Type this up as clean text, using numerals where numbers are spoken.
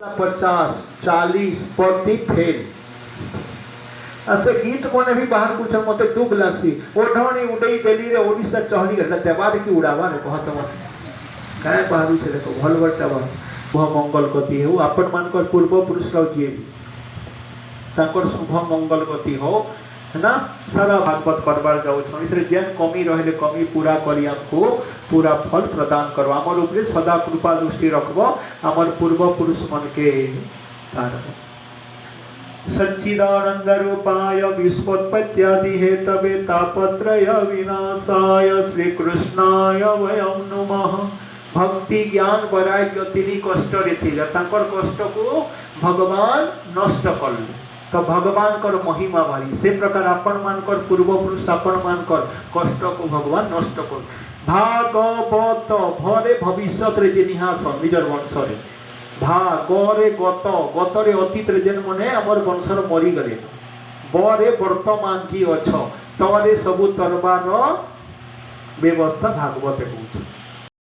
50-40 प्रति फेल ऐसे गीत मने भी बाहर कुछ मते दुख लागसी ओढणी उडई देली रे ओडिसा चहली गला देवार की उड़ावा रे कहत मत काय बाहर से देखो भल बटा बा शुभ मंगल गति हो अपन मान कर पूर्व पुरुष रो जे ताकर शुभ मंगल गति हो है ना सारा भागवत करबार जाऊ छ इतरे जेन कमी रहले कमी पूरा करिया को पूरा फल प्रदान करवा हमर ऊपर सदा कृपा दृष्टि रखबो हमर पूर्व पुरुष मन के कारण सच्चिदानंद रूपाय विश्वोत्पत्त्यादि हेतवे तापत्रय विनाशाय श्री कृष्णाय वयं नमः। भक्ति ज्ञान बराय ज्योतिनी कष्ट रे थिले ताकर कष्ट को भगवान नष्ट करले तो भगवान कर महिमा भारी से प्रकार अपन मान कर पूर्व पुरुष अपन मान कर कष्ट को भगवान नष्ट कर भागवत भरे भविष्यत रे जे निहासन निजर वंश रे भागरे गत गतरे अतीत रे जेन मने हमर वंशर मरी गले बरे वर्तमान जी अछ तरे सबु तरबार व्यवस्था भागवत होछ